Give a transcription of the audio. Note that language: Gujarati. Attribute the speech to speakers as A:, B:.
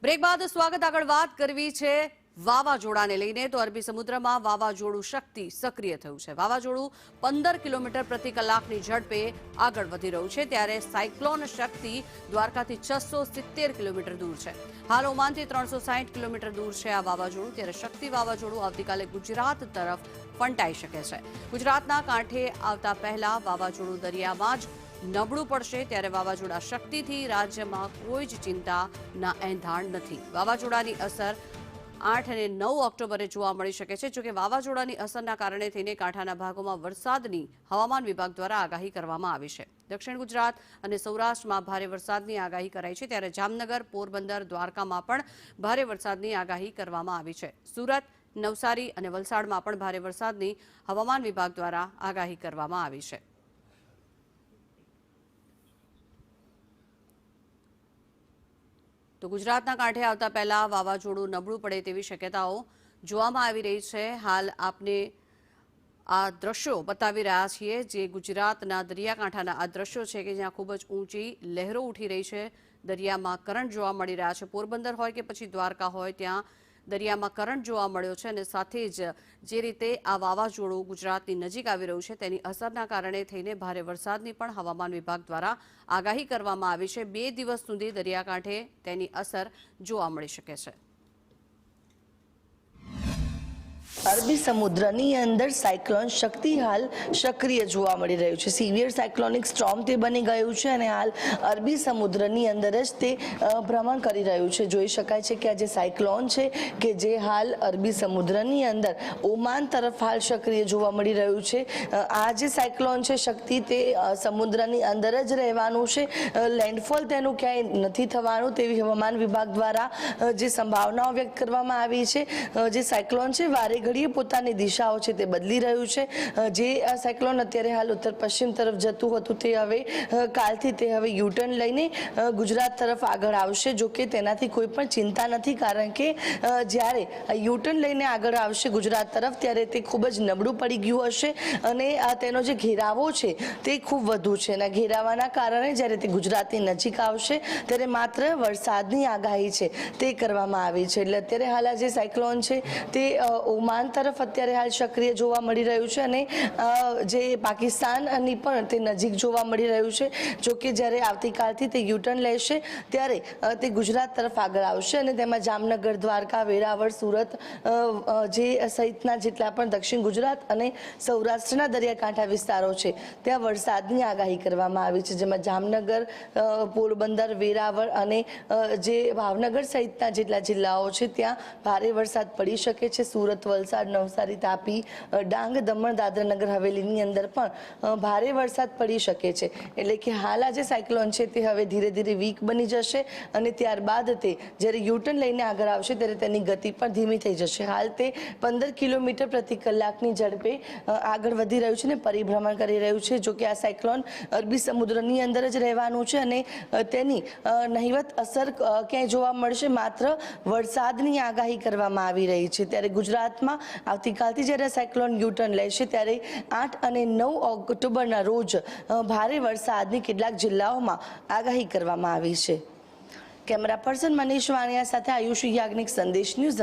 A: બ્રેક બાદ સ્વાગત આગળ વાત કરવી છે વાવાઝોડાને લઈને તો અરબી સમુદ્રમાં વાવાઝોડું શક્તિ સક્રિય થયું છે। વાવાઝોડું 15 કિલોમીટર પ્રતિ કલાકની ઝડપે આગળ વધી રહ્યું છે ત્યારે સાયક્લોન શક્તિ દ્વારકાથી 670 કિલોમીટર દૂર છે। હાલ ઓમાનથી 360 કિલોમીટર દૂર છે આ વાવાઝોડું ત્યારે શક્તિ વાવાઝોડું આવતીકાલે ગુજરાત તરફ ફંટાઈ શકે છે। ગુજરાતના કાંઠે આવતા પહેલા વાવાઝોડું દરિયામાં જ નબળું પડશે ત્યારે વાવાઝોડા શક્તિથી રાજ્યમાં કોઈ જ ચિંતાના એંધાણ નથી। વાવાઝોડાની અસર 8 અને 9 ઓક્ટોબરે જોવા મળી શકે છે। જોકે વાવાઝોડાની અસરના કારણે થઈને કાંઠાના ભાગોમાં વરસાદની હવામાન વિભાગ દ્વારા આગાહી કરવામાં આવી છે। દક્ષિણ ગુજરાત અને સૌરાષ્ટ્રમાં ભારે વરસાદની આગાહી કરાઈ છે ત્યારે જામનગર, પોરબંદર, દ્વારકામાં પણ ભારે વરસાદની આગાહી કરવામાં આવી છે। સુરત, નવસારી અને વલસાડમાં પણ ભારે વરસાદની હવામાન વિભાગ દ્વારા આગાહી કરવામાં આવી છે। તો ગુજરાતના કાંઠે આવતા પહેલા વાવાઝોડું નબળું પડે તેવી શક્યતાઓ જોવામાં આવી રહી છે। હાલ આપને આ દ્રશ્યો બતાવી રહ્યા છીએ જે ગુજરાતના દરિયાકાંઠાના આ દ્રશ્યો છે કે જ્યાં ખૂબ જ ઊંચી લહેરો ઉઠી રહી છે। દરિયામાં કરંટ જોવા મળી રહ્યા છે। પોરબંદર હોય કે પછી દ્વારકા હોય ત્યાં દરિયામાં કરંટ જોવા મળ્યો છે અને સાથે જ જે રીતે આ વાવાઝોડું ગુજરાતની નજીક આવી રહ્યું છે તેની અસરના કારણે થઈને ભારે વરસાદની પણ હવામાન વિભાગ દ્વારા આગાહી કરવામાં આવી છે। 2 દિવસ સુધી દરિયાકાંઠે તેની અસર જોવા મળી શકે છે।
B: અરબી સમુદ્રની અંદર સાયક્લોન શક્તિ હાલ સક્રિય જોવા મળી રહ્યું છે। સિવિયર સાયક્લોનિક સ્ટોર્મ તે બની ગયું છે અને હાલ અરબી સમુદ્રની અંદર જ તે ભ્રમણ કરી રહ્યું છે। જોઈ શકાય છે કે આ જે સાયક્લોન છે કે જે હાલ અરબી સમુદ્રની અંદર ઓમાન તરફ હાલ સક્રિય જોવા મળી રહ્યું છે। આ જે સાયક્લોન છે શક્તિ તે સમુદ્રની અંદર જ રહેવાનું છે। લેન્ડફોલ તેનું ક્યાંય નથી થવાનું તેવી હવામાન વિભાગ દ્વારા જે સંભાવનાઓ વ્યક્ત કરવામાં આવી છે। જે સાયક્લોન છે વારે ઘડીએ પોતાની દિશાઓ છે તે બદલી રહ્યું છે। જે સાયક્લોન અત્યારે હાલ ઉત્તર પશ્ચિમ તરફ જતું હતું તે હવે કાલથી તે હવે યુટર્ન લઈને ગુજરાત તરફ આગળ આવશે। જો કે તેનાથી કોઈ પણ ચિંતા નથી કારણ કે જ્યારે યુટર્ન લઈને આગળ આવશે ગુજરાત તરફ ત્યારે તે ખૂબ જ નબળું પડી ગયું હશે અને તેનો જે ઘેરાવો છે તે ખૂબ વધુ છે અને ઘેરાવાના કારણે જ્યારે તે ગુજરાતની નજીક આવશે ત્યારે માત્ર વરસાદની આગાહી છે તે કરવામાં આવી છે। એટલે અત્યારે હાલ આ જે સાયક્લોન છે તે ઓમાન તરફ અત્યારે હાલ સક્રિય જોવા મળી રહ્યું છે અને જે પાકિસ્તાનની પણ તે નજીક જોવા મળી રહ્યું છે। જો કે જ્યારે આવતીકાલથી તે યુટર્ન લેશે ત્યારે તે ગુજરાત તરફ આગળ આવશે અને તેમાં જામનગર, દ્વારકા, વેરાવળ, સુરત જે સહિતના જેટલા પણ દક્ષિણ ગુજરાત અને સૌરાષ્ટ્રના દરિયાકાંઠા વિસ્તારો છે ત્યાં વરસાદની આગાહી કરવામાં આવી છે। જેમાં જામનગર, પોરબંદર, વેરાવળ અને જે ભાવનગર સહિતના જેટલા જિલ્લાઓ છે ત્યાં ભારે વરસાદ પડી શકે છે। સુરત, વલસાડ, નવસારી, તાપી, ડાંગ, દમણ, દાદરા નગર હવેલીની અંદર પણ ભારે વરસાદ પડી શકે છે। એટલે કે હાલ આ જે સાયક્લોન છે તે હવે ધીરે ધીરે વીક બની જશે અને ત્યારબાદ તે જ્યારે યુટર્ન લઈને આગળ આવશે ત્યારે તેની ગતિ પણ ધીમી થઈ જશે। હાલ તે 15 કિલોમીટર પ્રતિ કલાકની ઝડપે આગળ વધી રહ્યું છે અને પરિભ્રમણ કરી રહ્યું છે। જો કે આ સાયક્લોન અરબી સમુદ્રની અંદર જ રહેવાનું છે અને તેની નહિવત અસર ક્યાંય જોવા મળશે માત્ર વરસાદની આગાહી કરવામાં આવી રહી છે। ત્યારે ગુજરાતમાં આવતીકાલથી જ્યારે સાયક્લોન યુટર્ન લેશે ત્યારે 8 અને 9 ઓક્ટોબરના રોજ ભારે વરસાદની કેટલાક જિલ્લાઓમાં આગાહી કરવામાં આવી છે। કેમેરા પર્સન મનીષ વાણિયા સાથે આયુષી યાજ્ઞિક, સંદેશ ન્યૂઝ।